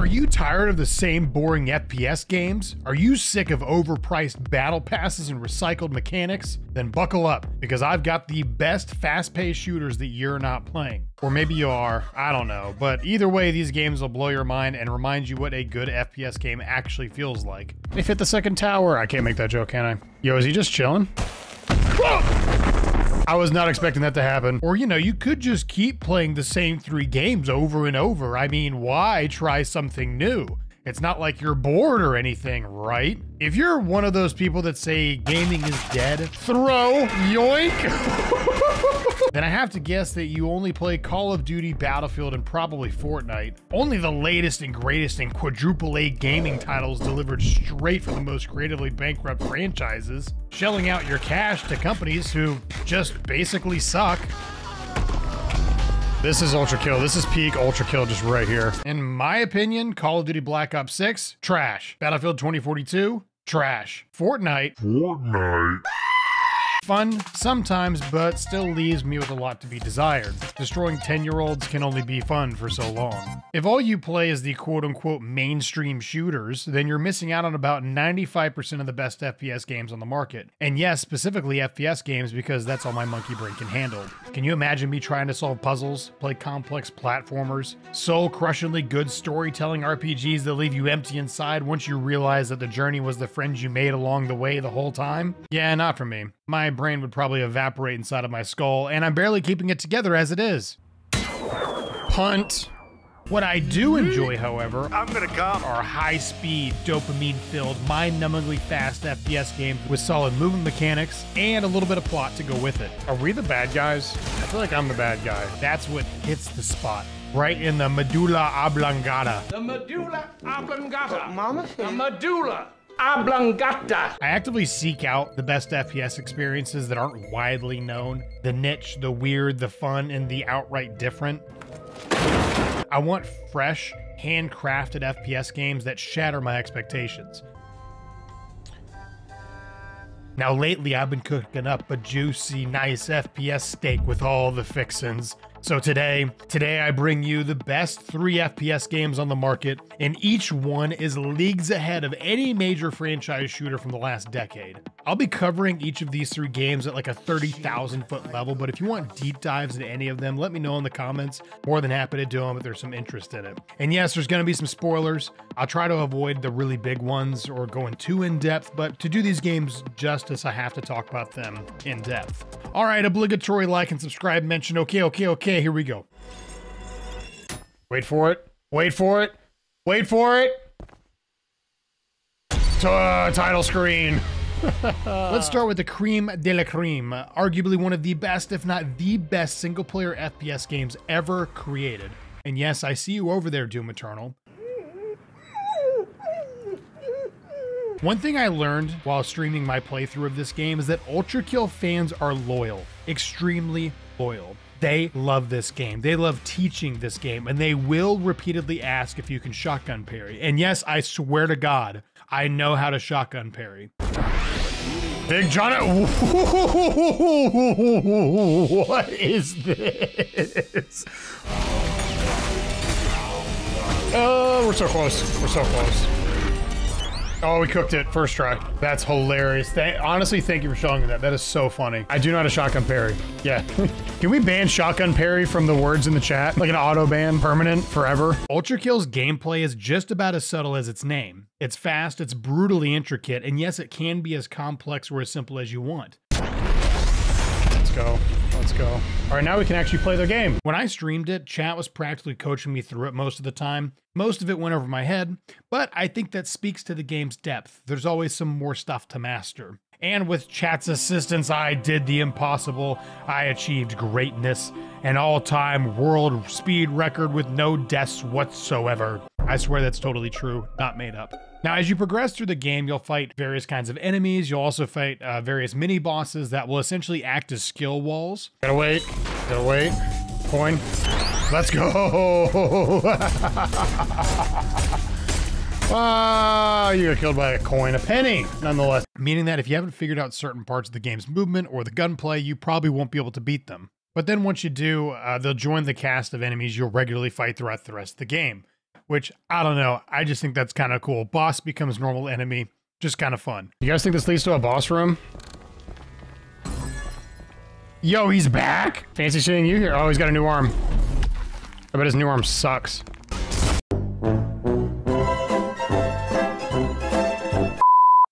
Are you tired of the same boring FPS games? Are you sick of overpriced battle passes and recycled mechanics? Then buckle up, because I've got the best fast-paced shooters that you're not playing. Or maybe you are, I don't know. But either way, these games will blow your mind and remind you what a good FPS game actually feels like. They hit the second tower. I can't make that joke, can I? Yo, is he just chilling? I was not expecting that to happen. Or, you know, you could just keep playing the same 3 games over and over. I mean, why try something new? It's not like you're bored or anything, right? If you're one of those people that say gaming is dead, throw, yoink. Then I have to guess that you only play Call of Duty, Battlefield, and probably Fortnite. Only the latest and greatest in quadruple A gaming titles delivered straight from the most creatively bankrupt franchises, shelling out your cash to companies who just basically suck. This is Ultrakill. This is peak Ultrakill just right here. In my opinion, Call of Duty Black Ops 6, trash. Battlefield 2042, trash. Fortnite. Fun sometimes, but still leaves me with a lot to be desired. Destroying 10-year-olds can only be fun for so long. If all you play is the quote-unquote mainstream shooters, then you're missing out on about 95% of the best FPS games on the market. And yes, specifically FPS games, because that's all my monkey brain can handle. Can you imagine me trying to solve puzzles, play complex platformers, soul-crushingly good storytelling RPGs that leave you empty inside once you realize that the journey was the friends you made along the way the whole time? Yeah, not for me. My brain would probably evaporate inside of my skull, and I'm barely keeping it together as it is. Punt. What I do enjoy, however, are high-speed, dopamine-filled, mind-numbingly fast FPS games with solid movement mechanics and a little bit of plot to go with it. Are we the bad guys? I feel like I'm the bad guy. That's what hits the spot. Right in the medulla oblongata. The medulla oblongata. Mama said. The medulla oblongata. I actively seek out the best FPS experiences that aren't widely known. The niche, the weird, the fun, and the outright different. I want fresh, handcrafted FPS games that shatter my expectations. Now lately I've been cooking up a juicy, nice FPS steak with all the fixins. So today I bring you the best 3 FPS games on the market, and each one is leagues ahead of any major franchise shooter from the last decade. I'll be covering each of these 3 games at like a 30,000 foot level, but if you want deep dives into any of them, let me know in the comments. More than happy to do them if there's some interest in it. And yes, there's gonna be some spoilers. I'll try to avoid the really big ones or going too in depth, but to do these games justice, I have to talk about them in depth. All right, obligatory like and subscribe mention. Okay, here we go. Wait for it. Wait for it. Wait for it. Title screen. Let's start with the creme de la creme. Arguably one of the best, if not the best, single-player FPS games ever created. And yes, I see you over there, Doom Eternal. One thing I learned while streaming my playthrough of this game is that Ultrakill fans are loyal, extremely loyal. They love this game. They love teaching this game, and they will repeatedly ask if you can shotgun parry. And yes, I swear to God, I know how to shotgun parry. Big John, what is this? Oh, we're so close. We're so close. Oh, we cooked it. First try. That's hilarious. Honestly, thank you for showing me that. That is so funny. I do know how to shotgun parry. Yeah. Can we ban shotgun parry from the words in the chat? Like an auto ban, permanent, forever? Ultrakill's gameplay is just about as subtle as its name. It's fast, it's brutally intricate, and yes, it can be as complex or as simple as you want. Let's go. Let's go. All right, now we can actually play the game. When I streamed it, chat was practically coaching me through it most of the time. Most of it went over my head, but I think that speaks to the game's depth. There's always some more stuff to master. And with chat's assistance, I did the impossible. I achieved greatness, an all-time world speed record with no deaths whatsoever. I swear that's totally true, not made up. Now, as you progress through the game, you'll fight various kinds of enemies. You'll also fight various mini-bosses that will essentially act as skill walls. Gotta wait. Gotta wait. Coin. Let's go. Ah, you got killed by a coin. A penny, nonetheless. Meaning that if you haven't figured out certain parts of the game's movement or the gunplay, you probably won't be able to beat them. But then once you do, they'll join the cast of enemies you'll regularly fight throughout the rest of the game. which I don't know. I just think that's kind of cool. Boss becomes normal enemy. Just kind of fun. You guys think this leads to a boss room? Yo, he's back. Fancy seeing you here. Oh, he's got a new arm. I bet his new arm sucks.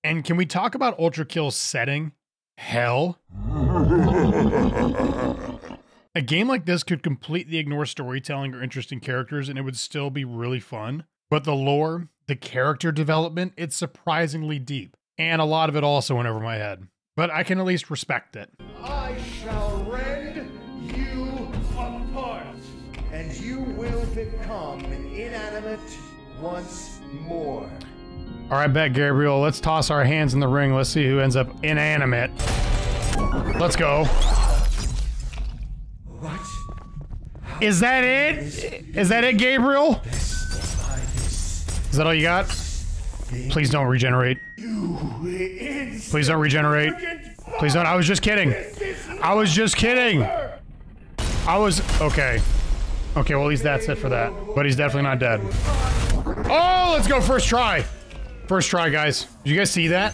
And can we talk about Ultrakill's setting? Hell. A game like this could completely ignore storytelling or interesting characters and it would still be really fun. But the lore, the character development, it's surprisingly deep. And a lot of it also went over my head. But I can at least respect it. I shall rend you apart, and you will become inanimate once more. All right, bet, Gabriel. Let's toss our hands in the ring. Let's see who ends up inanimate. Let's go. What? Is that it? Is that it, Gabriel? Is that all you got? Please don't regenerate. Please don't regenerate. Please don't. I was just kidding. I was just kidding. I was... Okay. Okay, well, at least that's it for that. But he's definitely not dead. Oh, let's go. First try. First try, guys. Did you guys see that?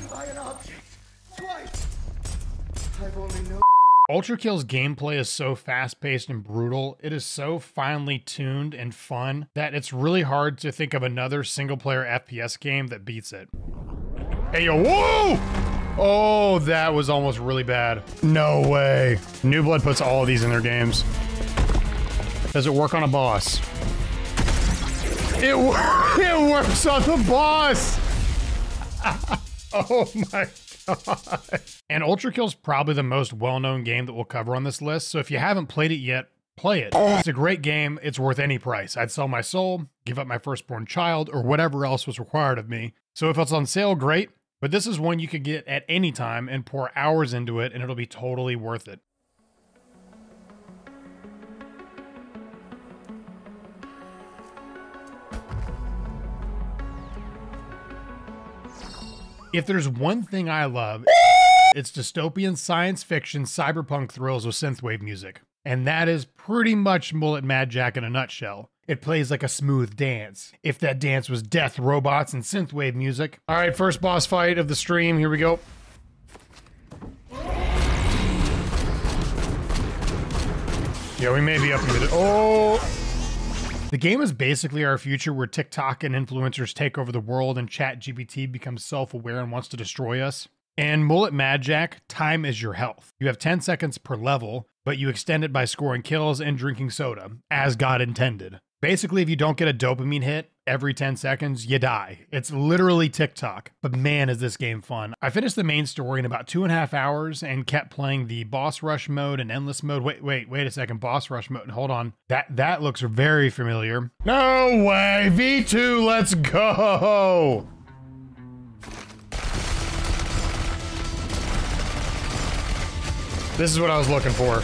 Ultrakill's gameplay is so fast-paced and brutal. It is so finely tuned and fun that it's really hard to think of another single-player FPS game that beats it. Hey, yo, whoa! Oh, that was almost really bad. No way. New Blood puts all of these in their games. Does it work on a boss? It works on the boss! Oh my god. And Ultrakill's probably the most well-known game that we'll cover on this list, so if you haven't played it yet, play it. It's a great game, it's worth any price. I'd sell my soul, give up my firstborn child, or whatever else was required of me. So if it's on sale, great, but this is one you could get at any time and pour hours into it, and it'll be totally worth it. If there's one thing I love, it's dystopian science fiction cyberpunk thrills with synthwave music. And that is pretty much Mullet Mad Jack in a nutshell. It plays like a smooth dance. If that dance was death, robots, and synthwave music. All right, first boss fight of the stream. Here we go. Yeah, we may be up into the... Oh! The game is basically our future where TikTok and influencers take over the world and ChatGPT becomes self-aware and wants to destroy us. And Mullet Mad Jack, time is your health. You have 10 seconds per level, but you extend it by scoring kills and drinking soda, as God intended. Basically, if you don't get a dopamine hit every 10 seconds, you die. It's literally TikTok, but man, is this game fun. I finished the main story in about 2.5 hours and kept playing the boss rush mode and endless mode. Wait a second, boss rush mode, hold on. That looks very familiar. No way, V2, let's go! This is what I was looking for.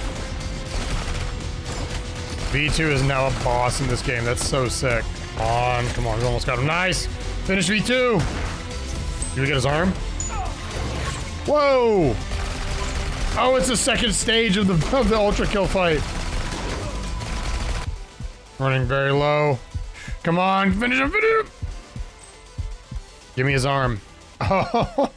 V2 is now a boss in this game. That's so sick. Come on, we almost got him. Nice! Finish V2! Did we get his arm? Whoa! Oh, it's the second stage of the Ultrakill fight. Running very low. Come on, finish him, finish him! Give me his arm. Oh!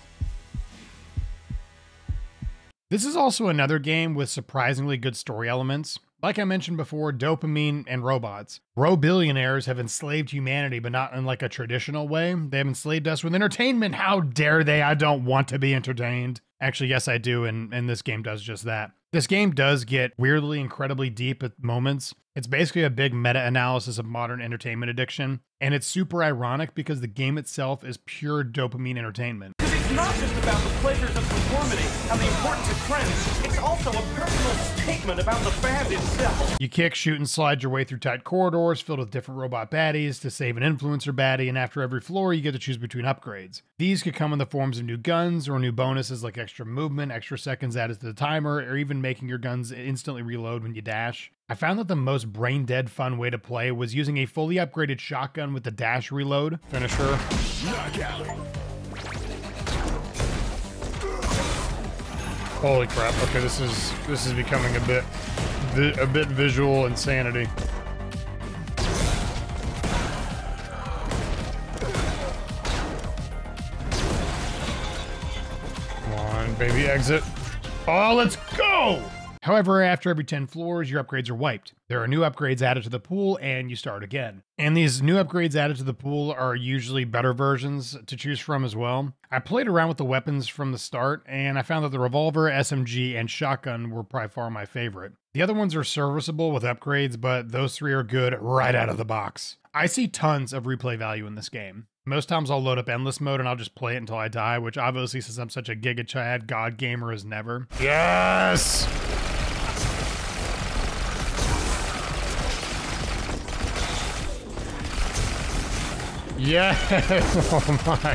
This is also another game with surprisingly good story elements. Like I mentioned before, dopamine and robots. Bro-billionaires have enslaved humanity, but not in like a traditional way. They have enslaved us with entertainment. How dare they? I don't want to be entertained. Actually, yes, I do, and this game does just that. This game does get weirdly incredibly deep at moments. It's basically a big meta-analysis of modern entertainment addiction, and it's super ironic because the game itself is pure dopamine entertainment. It's not just about the pleasures of conformity and the importance of trends. It's also a personal statement about the band itself. You kick, shoot, and slide your way through tight corridors filled with different robot baddies to save an influencer baddie, and after every floor, you get to choose between upgrades. These could come in the forms of new guns or new bonuses like extra movement, extra seconds added to the timer, or even making your guns instantly reload when you dash. I found that the most brain-dead fun way to play was using a fully upgraded shotgun with the dash reload. Finisher. Holy crap! Okay, this is becoming a bit visual insanity. baby, exit. Oh, let's go! However, after every 10 floors, your upgrades are wiped. There are new upgrades added to the pool, and you start again. And these new upgrades added to the pool are usually better versions to choose from as well. I played around with the weapons from the start, and I found that the revolver, SMG, and shotgun were by far my favorite. The other ones are serviceable with upgrades, but those three are good right out of the box. I see tons of replay value in this game. Most times I'll load up endless mode and I'll just play it until I die, which obviously, since I'm such a Giga Chad god gamer, is never. Yes! Yeah. Oh my.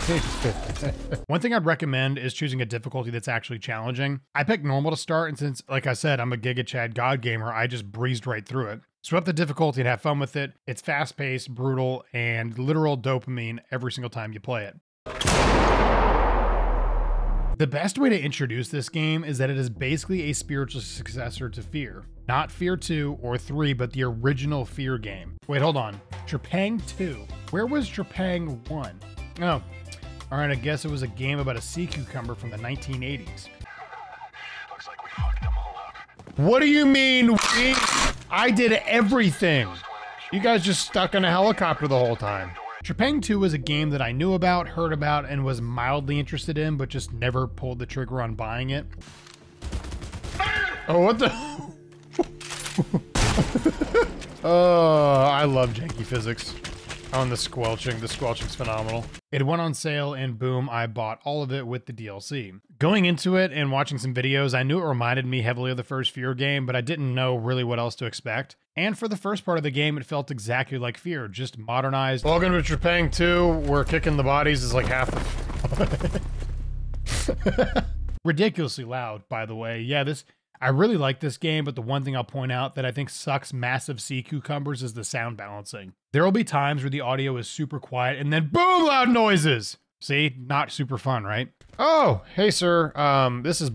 One thing I'd recommend is choosing a difficulty that's actually challenging. I picked normal to start, and since, like I said, I'm a Giga Chad god gamer, I just breezed right through it. So up the difficulty and have fun with it. It's fast-paced, brutal, and literal dopamine every single time you play it. The best way to introduce this game is that it is basically a spiritual successor to Fear. Not Fear 2 or 3, but the original Fear game. Wait, hold on. Trepang 2. Where was Trepang 1? Oh, all right, I guess it was a game about a sea cucumber from the 1980s. Looks like we fucked them all up. What do you mean? I did everything. You guys just stuck in a helicopter the whole time. Trepang 2 was a game that I knew about, heard about, and was mildly interested in, but just never pulled the trigger on buying it. Oh, what the? Oh, I love janky physics. Oh, and the squelching's phenomenal. It went on sale and boom, I bought all of it with the DLC. Going into it and watching some videos, I knew it reminded me heavily of the first Fear game, but I didn't know really what else to expect. And for the first part of the game, it felt exactly like Fear, just modernized. Welcome to Trepang 2, where kicking the bodies is like half the... Ridiculously loud, by the way. Yeah, I really like this game, but the one thing I'll point out that I think sucks massive sea cucumbers is the sound balancing. There will be times where the audio is super quiet and then boom, loud noises. See, not super fun, right? Oh, hey sir, this is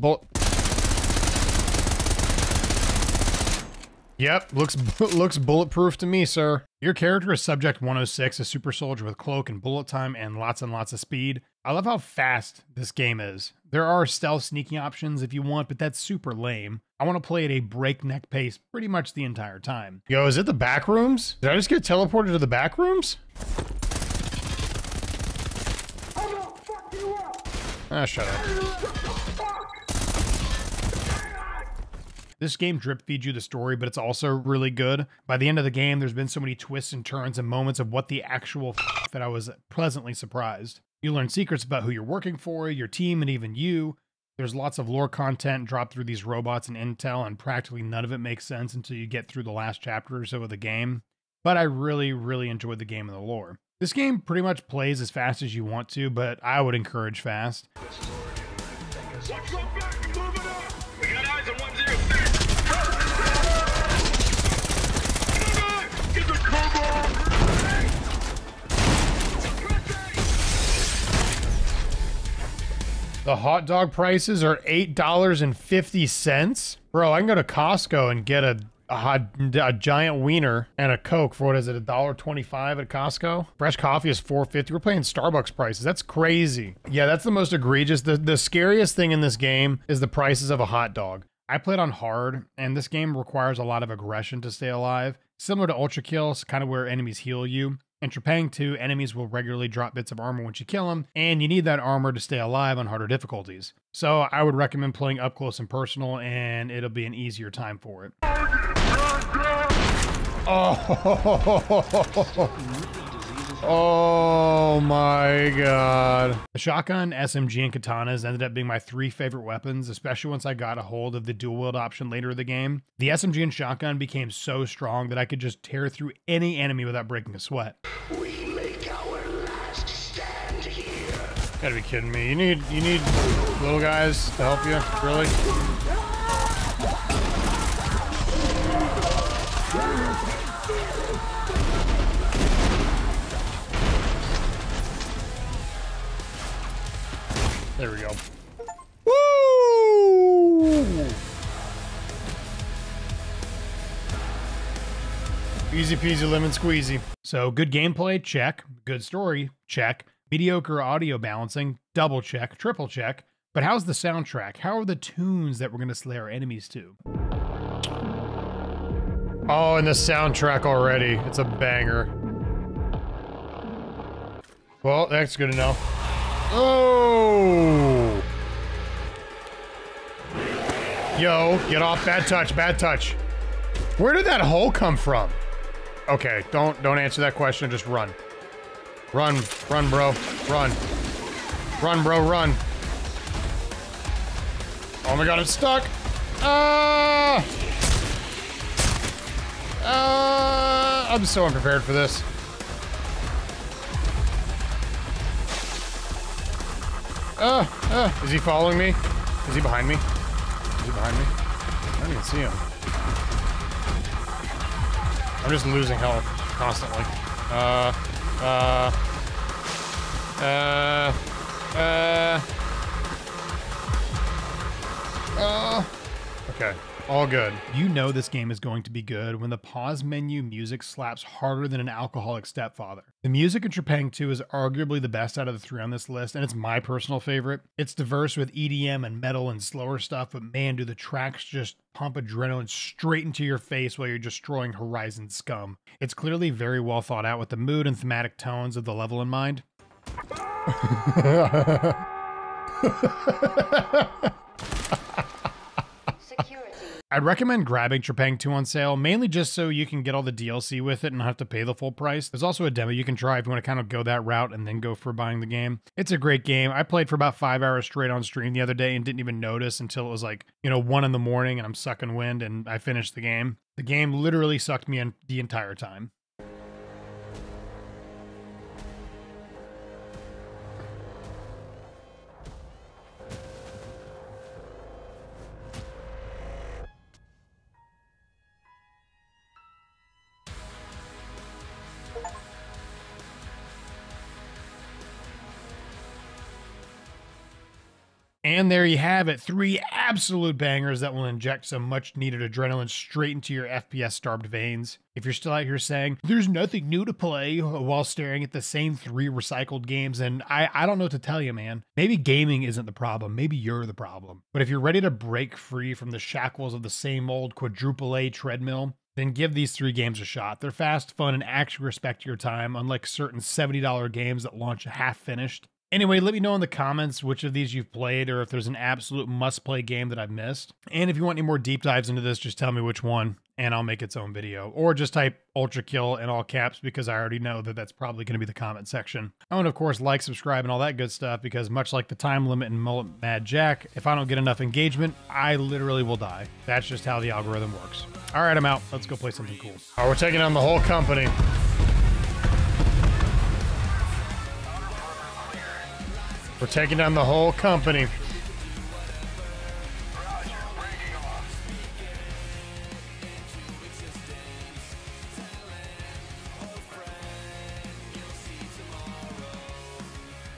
Yep, looks bulletproof to me, sir. Your character is Subject 106, a super soldier with cloak and bullet time and lots of speed. I love how fast this game is. There are stealth sneaking options if you want, but that's super lame. I want to play at a breakneck pace pretty much the entire time. Yo, is it the back rooms? Did I just get teleported to the back rooms? I'm gonna fuck you up! Ah, shut up. This game drip feeds you the story, but it's also really good. By the end of the game, there's been so many twists and turns and moments of what the actual that I was pleasantly surprised. You learn secrets about who you're working for, your team, and even you. There's lots of lore content dropped through these robots and intel, and practically none of it makes sense until you get through the last chapter or so of the game. But I really enjoyed the game and the lore. This game pretty much plays as fast as you want to, but I would encourage fast. Watch your back, move it up! We got eyes on 106! Get the cover! The hot dog prices are $8.50. Bro, I can go to Costco and get a giant wiener and a Coke for, what is it, $1.25 at Costco? Fresh coffee is $4.50. We're paying Starbucks prices. That's crazy. Yeah, that's the most egregious. The scariest thing in this game is the prices of a hot dog. I played on hard, and this game requires a lot of aggression to stay alive. Similar to Ultrakill, it's kind of where enemies heal you. In Trepang 2, enemies will regularly drop bits of armor once you kill them, and you need that armor to stay alive on harder difficulties. So I would recommend playing up close and personal, and it'll be an easier time for it. Oh my god. The shotgun, SMG, and katanas ended up being my 3 favorite weapons, especially once I got a hold of the dual wield option later in the game. The SMG and shotgun became so strong that I could just tear through any enemy without breaking a sweat. We make our last stand here. Gotta be kidding me. You need little guys to help you? Really? There we go. Woo! Easy peasy lemon squeezy. So good gameplay, check. Good story, check. Mediocre audio balancing, double check, triple check. But how's the soundtrack? How are the tunes that we're gonna slay our enemies to? Oh, and the soundtrack already. It's a banger. Well, that's good to know. Oh! Yo, get off. Bad touch, bad touch. Where did that hole come from? Okay, don't answer that question, just run. Run, run, bro, run. Run, bro, run. Oh my god, I'm stuck. I'm so unprepared for this. Is he following me? Is he behind me? Is he behind me? I don't even see him. I'm just losing health constantly. Okay, all good. You know this game is going to be good when the pause menu music slaps harder than an alcoholic stepfather. The music in Trepang 2 is arguably the best out of the three on this list, and it's my personal favorite. It's diverse with EDM and metal and slower stuff, but man, do the tracks just pump adrenaline straight into your face while you're destroying Horizon scum. It's clearly very well thought out with the mood and thematic tones of the level in mind. I'd recommend grabbing Trepang 2 on sale, mainly just so you can get all the DLC with it and not have to pay the full price. There's also a demo you can try if you want to kind of go that route and then go for buying the game. It's a great game. I played for about 5 hours straight on stream the other day and didn't even notice until it was like, 1 in the morning and I'm sucking wind and I finished the game. The game literally sucked me in the entire time. And there you have it, 3 absolute bangers that will inject some much needed adrenaline straight into your FPS starved veins. If you're still out here saying, there's nothing new to play while staring at the same 3 recycled games, and I don't know what to tell you, man. Maybe gaming isn't the problem, maybe you're the problem. But if you're ready to break free from the shackles of the same old quadruple A treadmill, then give these 3 games a shot. They're fast, fun, and actually respect your time, unlike certain $70 games that launch half finished. Anyway, let me know in the comments which of these you've played or if there's an absolute must-play game that I've missed. And if you want any more deep dives into this, just tell me which one, and I'll make its own video. Or just type Ultrakill in all caps because I already know that that's probably going to be the comment section. Oh, and of course, like, subscribe, and all that good stuff because much like the time limit in Mullet Mad Jack, if I don't get enough engagement, I literally will die. That's just how the algorithm works. All right, I'm out. Let's go play something cool. All right, we're taking on the whole company. We're taking down the whole company.